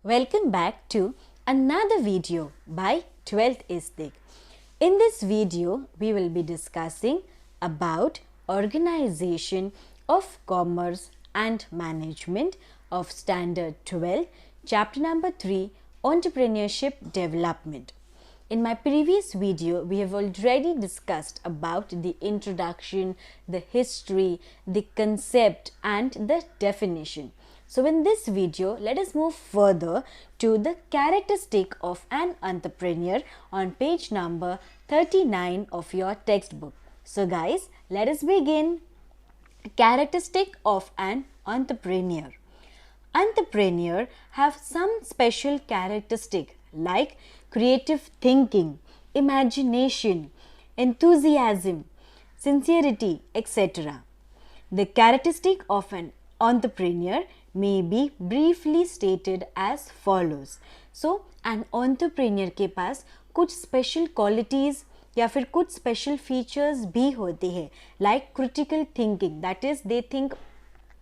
Welcome back to another video by 12th Istik. In this video, we will be discussing about organization of commerce and management of standard 12, chapter number 3, entrepreneurship development. In my previous video, we have already discussed about the introduction, the history, the concept and the definition. So in this video, let us move further to the characteristic of an entrepreneur on page number 39 of your textbook. So guys, let us begin. Characteristic of an entrepreneur. Entrepreneur have some special characteristic like creative thinking, imagination, enthusiasm, sincerity, etc. The characteristic of an entrepreneur may be briefly stated as follows. So, an entrepreneur के पास कुछ special qualities या फिर कुछ special features भी होते हैं like critical thinking, that is they think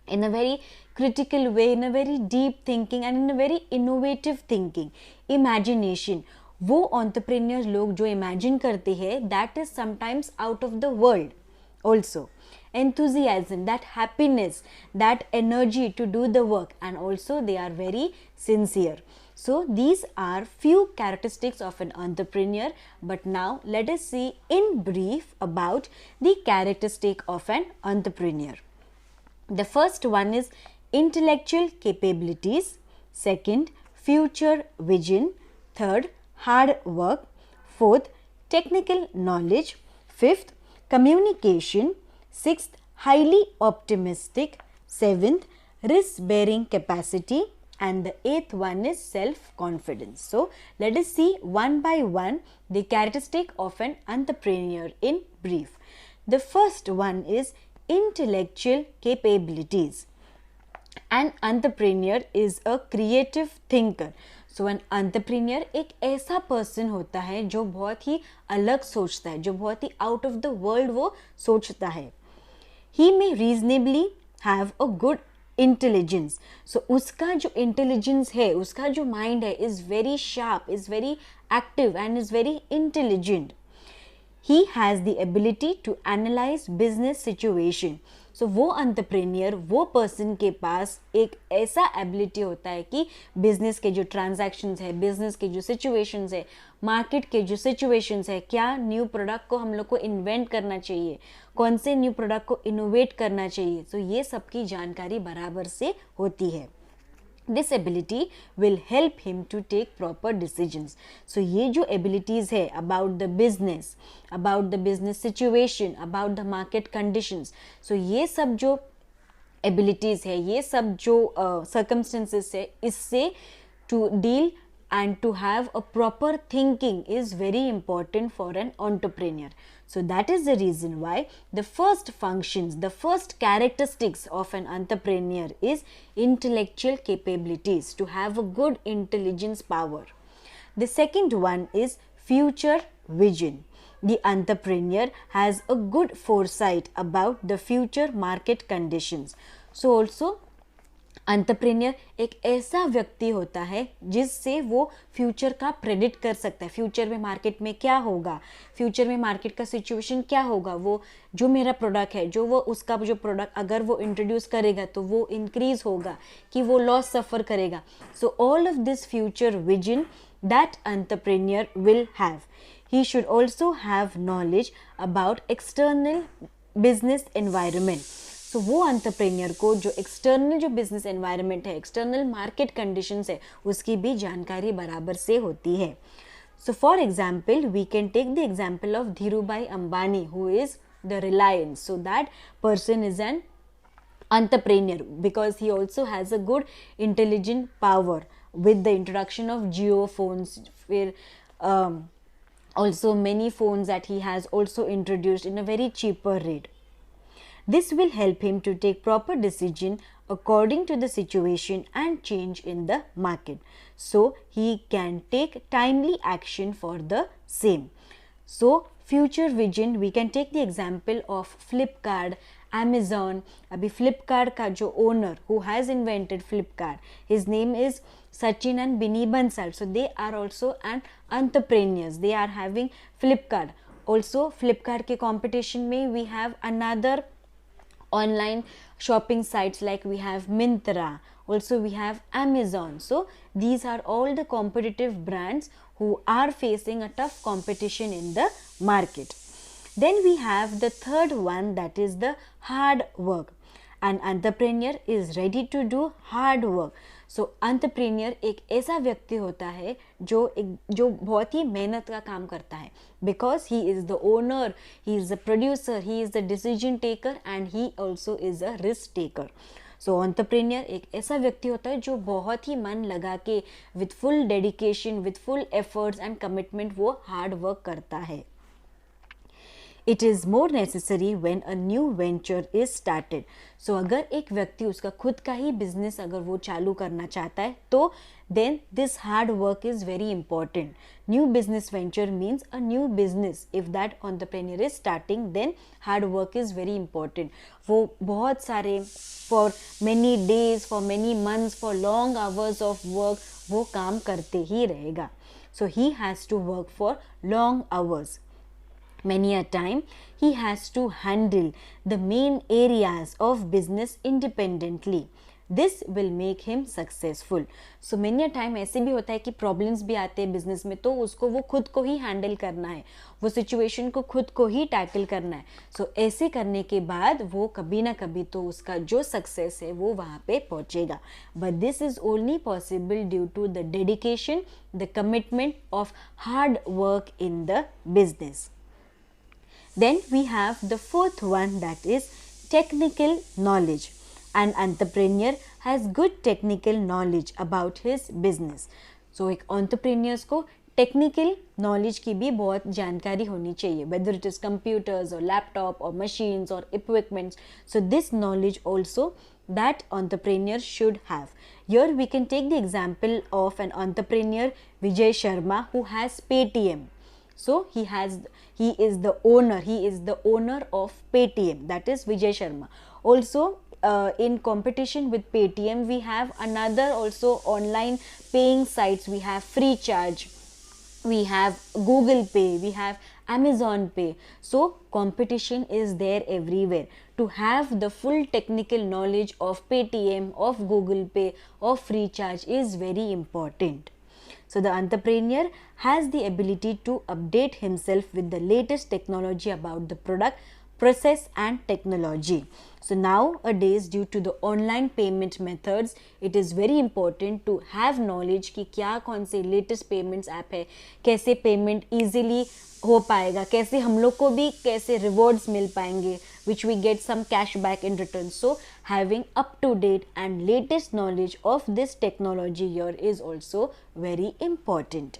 in a very critical way, in a very deep thinking and in a very innovative thinking. Imagination, वो entrepreneurs लोग जो imagine करते हैं that is sometimes out of the world also. Enthusiasm, that happiness, that energy to do the work, and also they are very sincere. So these are few characteristics of an entrepreneur, but now let us see in brief about the characteristic of an entrepreneur. The first one is intellectual capabilities, second future vision, third hard work, fourth technical knowledge, fifth communication, sixth highly optimistic, seventh risk bearing capacity, and the eighth one is self confidence. So let us see one by one the characteristic of an entrepreneur in brief. The first one is intellectual capabilities. An entrepreneur is a creative thinker. So an entrepreneur एक ऐसा person होता है जो बहुत ही अलग सोचता है, जो बहुत ही out of the world वो सोचता है. He may reasonably have a good intelligence. So उसका जो intelligence है, उसका जो mind है is very sharp, is very active and is very intelligent. He has the ability to analyze business situation. So वो entrepreneur, वो person के पास एक ऐसा ability होता है कि business के जो transactions है, business के जो situations है, market के जो situations है, क्या new product को हम लोग को invent करना चाहिए, कौन से new product को innovate करना चाहिए, so ये सब की जानकारी बराबर से होती है. This ability will help him to take proper decisions. So ये जो abilities है about the business situation, about the market conditions, so ये सब जो abilities है, ये सब जो circumstances है, इससे to deal and to have a proper thinking is very important for an entrepreneur. So that is the reason why the first functions, the first characteristics of an entrepreneur is intellectual capabilities, to have a good intelligence power. The second one is future vision. The entrepreneur has a good foresight about the future market conditions. So also entrepreneur एक ऐसा व्यक्ति होता है जिससे वो future का predict कर सकता है, फ्यूचर में मार्केट में क्या होगा, फ्यूचर में मार्केट का सिचुएशन क्या होगा, वो जो मेरा प्रोडक्ट है, जो वो उसका जो प्रोडक्ट अगर वो इंट्रोड्यूस करेगा तो वो इंक्रीज होगा कि वो लॉस सफ़र करेगा. So all of this future vision that entrepreneur will have. He should also have knowledge about external business environment. तो वो एंटरप्रेन्योर को जो एक्सटर्नल जो बिजनेस एनवायरनमेंट है, एक्सटर्नल मार्केट कंडीशंस है, उसकी भी जानकारी बराबर से होती है. So for example we can take the example of Dhirubhai Ambani who is the Reliance. So that person is an entrepreneur because he also has a good intelligent power with the introduction of Jio phones, where also many phones that he has also introduced in a very cheaper rate. This will help him to take proper decision according to the situation and change in the market. So he can take timely action for the same. So future vision, we can take the example of Flipkart Amazon. अभी फ्लिपकार्ट का जो owner who has invented Flipkart, his name is Sachin and Bini Bansal. So they are also an entrepreneurs. They are having Flipkart. Also Flipkart के competition में we have another online shopping sites like we have Myntra, also we have Amazon. So these are all the competitive brands who are facing a tough competition in the market. Then we have the third one, that is the hard work. An entrepreneur is ready to do hard work. So entrepreneur एक ऐसा व्यक्ति होता है जो बहुत ही मेहनत का काम करता है, because he is the owner, he is the producer, he is the decision taker and he also is a risk taker. So entrepreneur एक ऐसा व्यक्ति होता है जो बहुत ही मन लगा के with full dedication, with full efforts and commitment वो हार्ड वर्क करता है. It is more necessary when a new venture is started. So अगर एक व्यक्ति उसका खुद का ही बिजनेस अगर वो चालू करना चाहता है तो then this hard work is very important. New business venture means a new business. If that entrepreneur is starting then hard work is very important. वो बहुत सारे for many days, for many months, for long hours of work वो काम करते ही रहेगा. So he has to work for long hours. Many a time he has to handle the main areas of business independently. This will make him successful. So many a time ऐसे भी होता है कि प्रॉब्लम्स भी आते हैं business में, तो उसको वो खुद को ही हैंडल करना है, वो सिचुएशन को खुद को ही टैकल करना है. सो ऐसे करने के बाद वो कभी ना कभी तो उसका जो सक्सेस है वो वहाँ पे पहुँचेगा. But this is only possible due to the dedication, the commitment of hard work in the business. Then we have the fourth one, that is technical knowledge. An entrepreneur has good technical knowledge about his business. So एक entrepreneurs को technical knowledge की भी बहुत जानकारी होनी चाहिए, whether it is computers or laptop or machines or equipments. So this knowledge also that entrepreneur should have. Here we can take the example of an entrepreneur Vijay Sharma who has Paytm. So he is the owner of Paytm, that is Vijay Sharma. Also in competition with Paytm we have another also online paying sites. We have Freecharge, we have Google Pay, we have Amazon Pay. So competition is there everywhere. To have the full technical knowledge of Paytm, of Google Pay, of Freecharge is very important. So the entrepreneur has the ability to update himself with the latest technology about the product, process and technology. So nowadays due to the online payment methods, it is very important to have knowledge कि क्या कौन से latest payments app है, कैसे payment easily हो पाएगा, कैसे हम लोग को भी कैसे rewards मिल पाएंगे, which we get some cash back in return. So having up to date and latest knowledge of this technology here is also very important.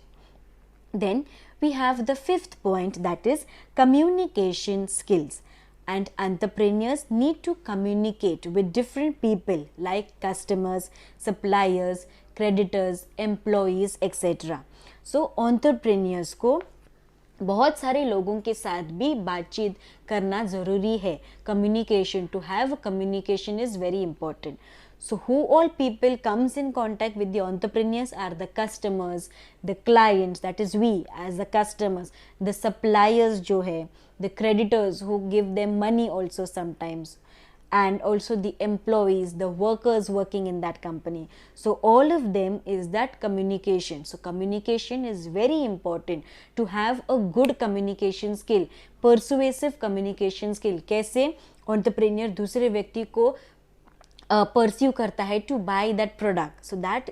Then we have the fifth point, that is communication skills. And entrepreneurs need to communicate with different people like customers, suppliers, creditors, employees, etc. So entrepreneurs को बहुत सारे लोगों के साथ भी बातचीत करना ज़रूरी है. Communication, to have communication is very important. So who all people comes in contact with the entrepreneurs are the customers, the clients, that is we as the customers, the suppliers जो है, the creditors who give them money also sometimes, and also the employees, the workers working in that company. So all of them is that communication. So communication is very important. To have a good communication skill, persuasive communication skill, कैसे entrepreneur दूसरे व्यक्ति को pursue करता है to buy that product. So that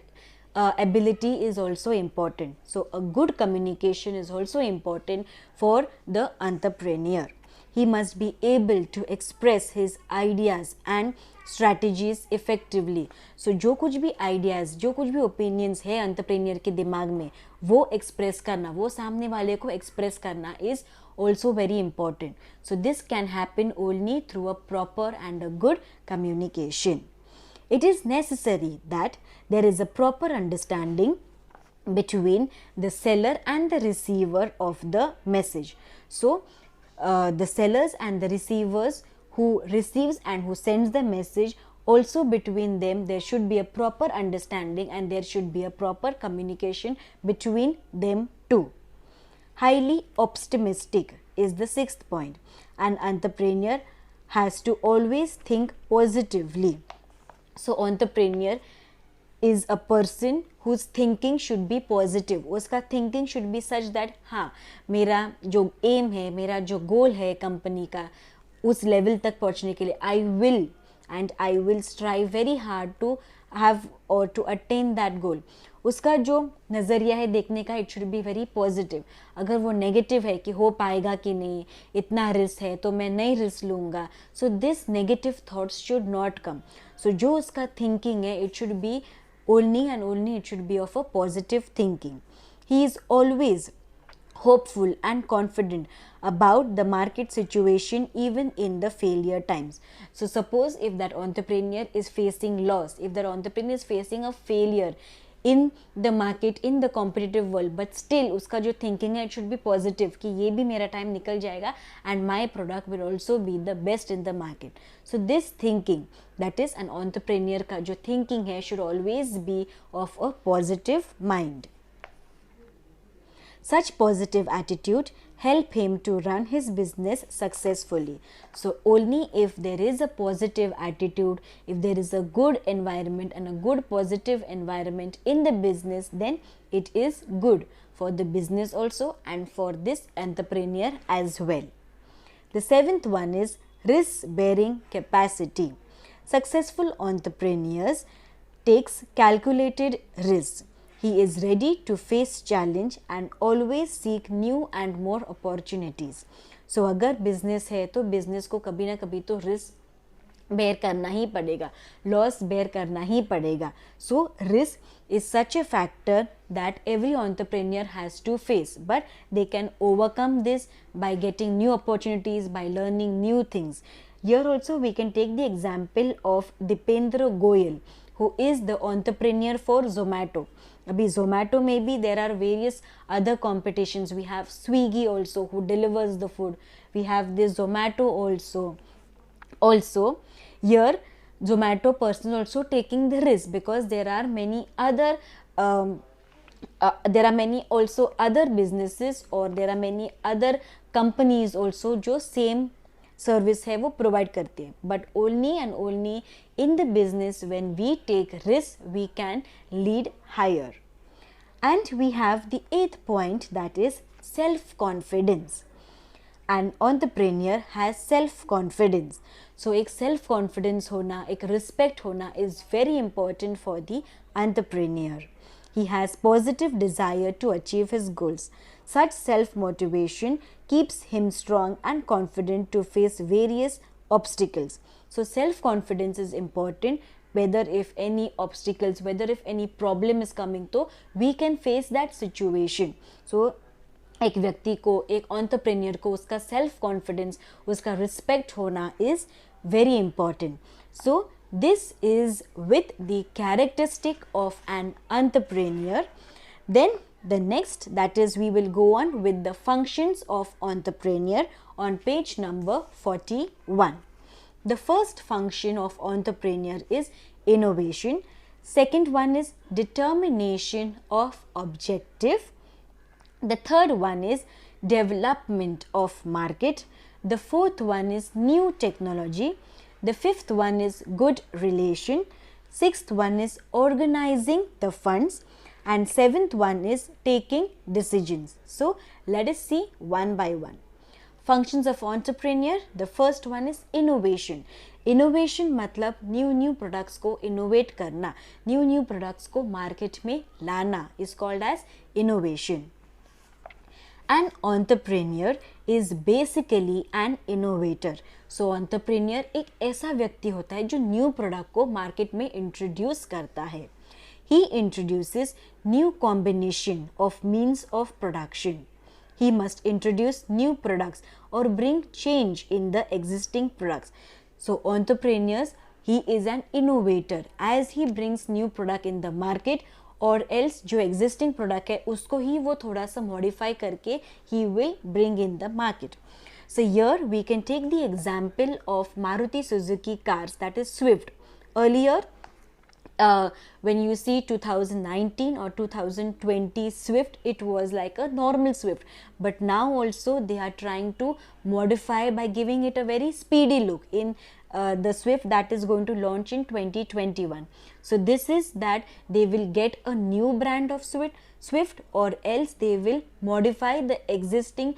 ability is also important. So a good communication is also important for the entrepreneur. He must be able to express his ideas and strategies effectively. So जो कुछ भी ideas, जो कुछ भी opinions है entrepreneur के दिमाग में, वो express करना, वो सामने वाले को express करना is also very important. So this can happen only through a proper and a good communication. It is necessary that there is a proper understanding between the seller and the receiver of the message. So the sellers and the receivers who receives and who sends the message, also between them there should be a proper understanding and there should be a proper communication between them too. Highly optimistic is the sixth point. An entrepreneur has to always think positively. So entrepreneur is a person whose thinking should be positive. उसका thinking should be such that हाँ, मेरा जो aim है, मेरा जो goal है company का, उस level तक पहुँचने के लिए I will strive very hard to have or to attain that goal. उसका जो नज़रिया है देखने का, it should be very positive. अगर वो नेगेटिव है कि हो पाएगा कि नहीं, इतना रिस्क है तो मैं नहीं रिस्क लूँगा, so this negative thoughts should not come. So जो उसका थिंकिंग है, it should be only and only it should be of a positive thinking. He is always hopeful and confident about the market situation even in the failure times. So suppose if that entrepreneur is facing loss, if that entrepreneur is facing a failure in the market, in the competitive world, but still उसका जो thinking है, it should be positive कि ये भी मेरा time निकल जाएगा and my product will also be the best in the market. So this thinking, that is an entrepreneur का जो thinking है, should always be of a positive mind. Such positive attitude help him to run his business successfully. So only if there is a positive attitude, if there is a good environment and a good positive environment in the business, then it is good for the business also and for this entrepreneur as well. The seventh one is risk bearing capacity. Successful entrepreneurs takes calculated risks. He is ready to face challenge and always seek new and more opportunities. So अगर business है तो business को कभी ना कभी तो risk bear करना ही पड़ेगा, loss bear करना ही पड़ेगा. So risk is such a factor that every entrepreneur has to face, but they can overcome this by getting new opportunities, by learning new things. Here also we can take the example of Dipendra Goyal, who is the entrepreneur for Zomato. अभी Zomato में भी there are various other competitions. We have Swiggy also who delivers the food. We have this Zomato also. Also here Zomato person also taking the risk because there are many other there are many also other businesses or there are many other companies also जो same service है वो provide करती है. But only and only in the business when we take risk we can lead higher. And we have the eighth point, that is self confidence. And entrepreneur has self confidence. So एक self confidence होना, एक respect होना is very important for the entrepreneur. He has positive desire to achieve his goals. Such self-motivation keeps him strong and confident to face various obstacles. So self-confidence is important. Whether if any obstacles, whether if any problem is coming, तो we can face that situation. So एक व्यक्ति को, एक entrepreneur को उसका self-confidence, उसका respect होना is very important. So this is with the characteristic of an entrepreneur. Then the next, that is we will go on with the functions of entrepreneur on page number 41. The first function of entrepreneur is innovation. Second one is determination of objective. The third one is development of market. The fourth one is new technology. The fifth one is good relation. Sixth one is organizing the funds. And seventh one is taking decisions. So let us see one by one. Functions of entrepreneur. The first one is innovation. Innovation मतलब new products को innovate करना, new products को market में लाना is called as innovation. An entrepreneur is basically an innovator. So entrepreneur एक ऐसा व्यक्ति होता है जो न्यू प्रोडक्ट को मार्केट में इंट्रोड्यूस करता है. He introduces new combination of means of production. He must introduce new products or bring change in the existing products. So entrepreneurs, he is an innovator as he brings new product in the market, और else जो existing product है उसको ही वो थोड़ा सा modify करके he will bring in the market. So here we can take the example of Maruti Suzuki cars, that is Swift. Earlier, when you see 2019 or 2020 Swift, it was like a normal Swift, but now also they are trying to modify by giving it a very speedy look in the Swift that is going to launch in 2021. So this is that they will get a new brand of Swift, or else they will modify the existing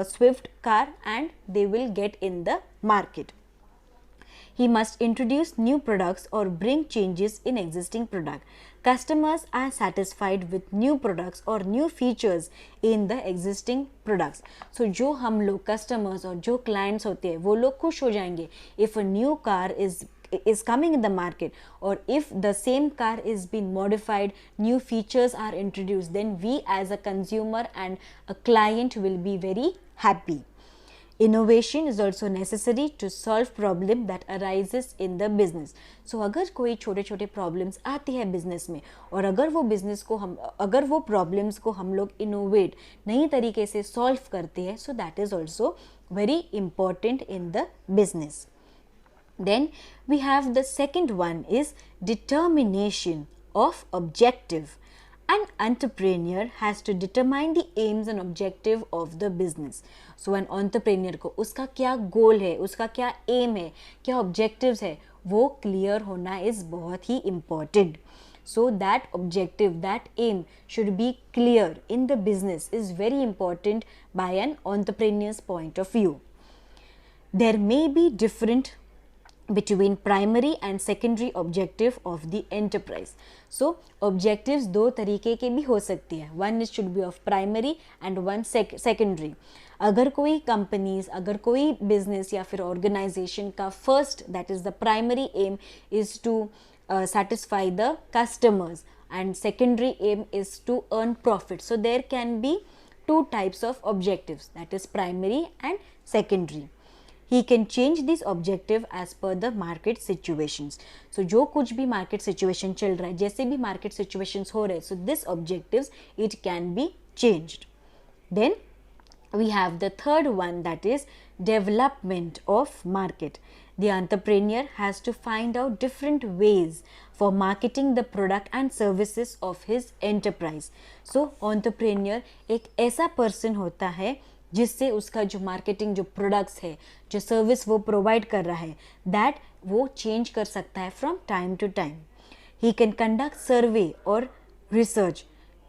Swift car and they will get in the market. He must introduce new products or bring changes in existing product. Customers are satisfied with new products or new features in the existing products. So जो हम लोग customers और जो clients होते हैं वो लोग खुश हो जाएंगे if a new car is coming in the market, or if the same car is being modified, new features are introduced, then we as a consumer and a client will be very happy. Innovation is also necessary to solve problem that arises in the business. So अगर कोई छोटे छोटे problems आती है business में और अगर वो problems को हम लोग innovate नई तरीके से solve करते हैं, so that is also very important in the business. Then we have the second one is determination of objective. An entrepreneur has to determine the aims and objective of the business. So an entrepreneur को उसका क्या goal है, उसका क्या aim है, क्या objectives है, वो clear होना is बहुत ही important. So that objective, that aim should be clear in the business is very important by an entrepreneur's point of view. There may be different between primary and secondary objective of the enterprise. So objectives दो तरीके के भी हो सकती है. One should be of primary and one secondary. अगर कोई companies, अगर कोई business या फिर organization का first, that is the primary aim is to satisfy the customers and secondary aim is to earn profit. So there can be two types of objectives, that is primary and secondary. He can change this objective as per the market situations. So जो कुछ भी market situation चल रहा है, जैसे भी market situations हो रहे हैं, so this objectives it can be changed. Then we have the third one, that is development of market. The entrepreneur has to find out different ways for marketing the product and services of his enterprise. So entrepreneur एक ऐसा person होता है जिससे उसका जो marketing, जो products है, जो सर्विस वो प्रोवाइड कर रहा है, दैट वो चेंज कर सकता है from time to time. He can conduct survey और research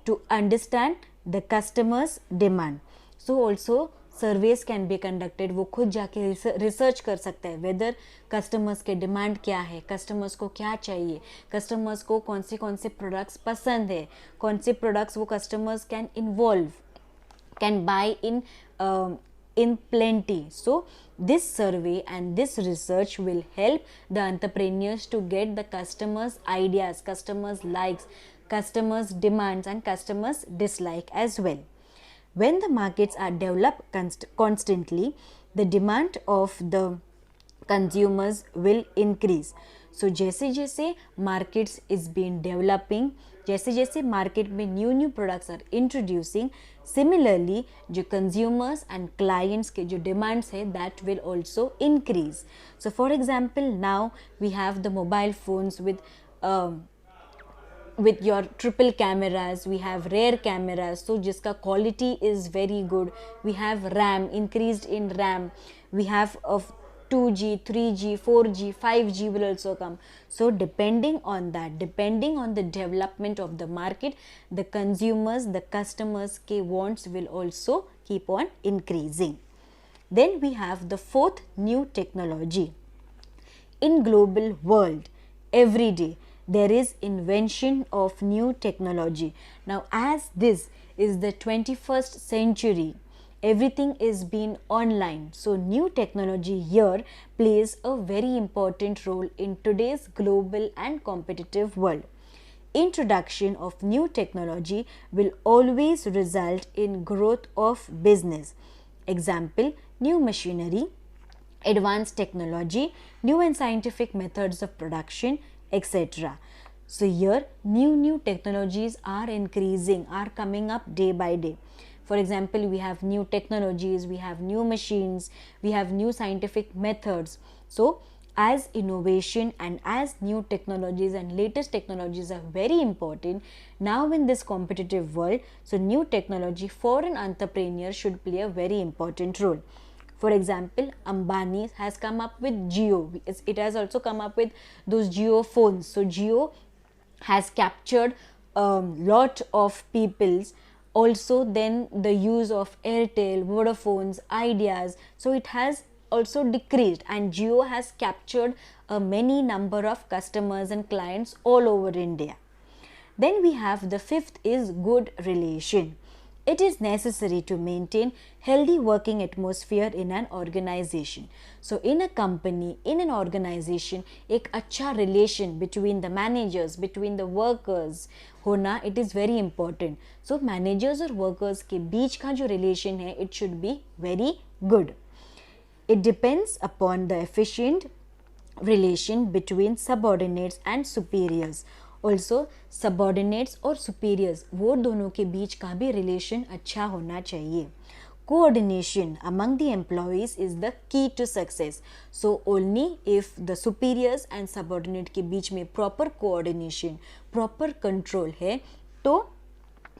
to understand the customers demand. So also surveys can be conducted. वो खुद जाके रिसर्च कर सकता है वेदर कस्टमर्स के डिमांड क्या है, कस्टमर्स को क्या चाहिए, कस्टमर्स को कौन से प्रोडक्ट्स पसंद है, कौन से प्रोडक्ट्स वो customers can buy in plenty. So this survey and this research will help the entrepreneurs to get the customers' ideas, customers' likes, customers' demands and customers' dislike as well. When the markets are developed constantly, the demand of the consumers will increase. So जैसे जैसे markets is been developing, जैसे जैसे market में new products are introducing, similarly जो consumers and clients के जो demands है that will also increase. So for example, now we have the mobile phones with your triple cameras, we have rear cameras, so जिसका quality is very good. We have RAM, increased in RAM. We have of 2G, 3G, 4G, 5G will also come. So depending on that, depending on the development of the market, the consumers, the customers के wants will also keep on increasing. Then we have the fourth, new technology. In global world, every day there is invention of new technology. Now as this is the 21st century, everything is being online, so new technology here plays a very important role in today's global and competitive world. Introduction of new technology will always result in growth of business. Example, new machinery, advanced technology, new and scientific methods of production, etc. So here new technologies are increasing, are coming up day by day. For example, we have new technologies, we have new machines, we have new scientific methods. So as innovation and as new technologies and latest technologies are very important now in this competitive world, so new technology for an entrepreneur should play a very important role. For example, Ambani has come up with Jio. It has also come up with those Jio phones. So Jio has captured a lot of people's. Also, then the use of Airtel, Vodafone's ideas. So it has also decreased, and Jio has captured a many number of customers and clients all over India. Then we have the fifth is good relation. It is necessary to maintain healthy working atmosphere in an organization. So in a company, in an organization, एक अच्छा relation between the managers, between the workers होना, it is very important. So managers और workers के बीच का जो relation है, it should be very good. It depends upon the efficient relation between subordinates and superiors. Also subordinates और superiors वो दोनों के बीच का भी रिलेशन अच्छा होना चाहिए. Coordination among the employees is the key to success. So only if the superiors and subordinate के बीच में प्रॉपर कोऑर्डिनेशन, प्रॉपर कंट्रोल है, तो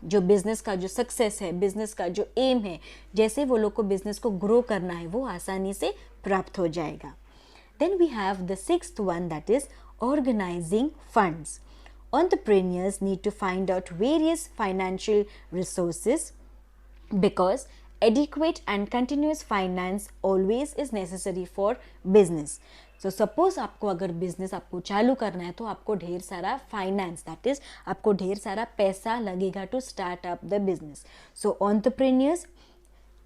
जो बिजनेस का जो सक्सेस है, बिजनेस का जो एम है, जैसे वो लोग को बिजनेस को ग्रो करना है, वो आसानी से प्राप्त हो जाएगा. Then we have the sixth one, that is organising funds. Entrepreneurs need to find out various financial resources because adequate and continuous finance always is necessary for business. So suppose आपको अगर business आपको चालू करना है तो आपको ढेर सारा finance, that is आपको ढेर सारा पैसा लगेगा to start up the business. So entrepreneurs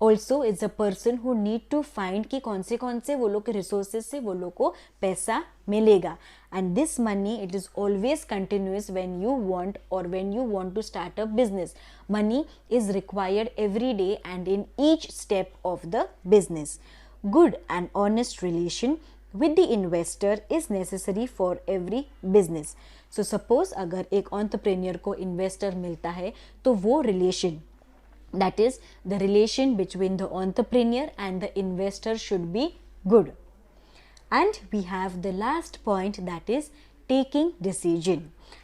also is a person who need to find कि कौन से वो लोग के resources से वो लोग को पैसा मिलेगा. And this money, it is always continuous when you want or when you want to start a business. Money is required every day and in each step of the business. Good and honest relation with the investor is necessary for every business. So suppose अगर एक entrepreneur को investor मिलता है तो वो relation, that is the relation between the entrepreneur and the investor should be good. And we have the last point, that is taking decision.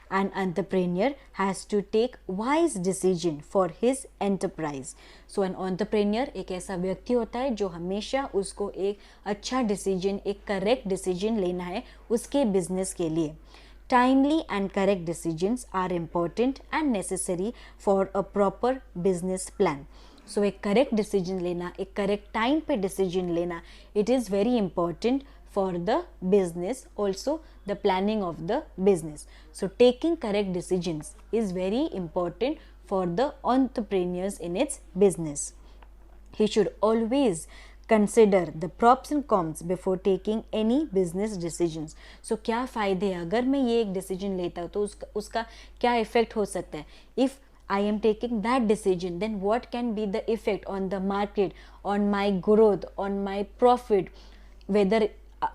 An entrepreneur has to take wise decision for his enterprise. So an entrepreneur एक ऐसा व्यक्ति होता है जो हमेशा उसको एक अच्छा decision, एक correct decision लेना है उसके business के लिए. Timely and correct decisions are important and necessary for a proper business plan. So एक correct decision लेना, एक correct time पे decision लेना, it is very important for the business, also the planning of the business. So taking correct decisions is very important for the entrepreneurs in its business. He should always consider the pros and cons before taking any business decisions. So क्या फ़ायदे हैं अगर मैं ये एक decision लेता हूँ तो उसका क्या effect हो सकता है. If I am taking that decision, then what can be the effect on the market, on my growth, on my profit, whether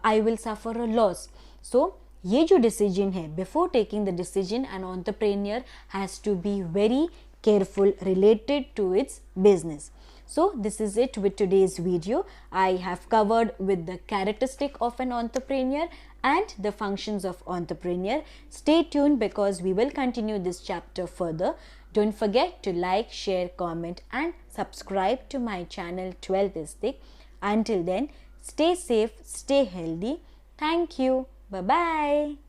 I will suffer a loss. So ये जो decision है, before taking the decision, an entrepreneur has to be very careful related to its business. So this is it with today's video. I have covered with the characteristic of an entrepreneur and the functions of entrepreneur. Stay tuned because we will continue this chapter further. Don't forget to like, share, comment and subscribe to my channel 12th is Thick. Until then, stay safe, stay healthy. Thank you. Bye-bye.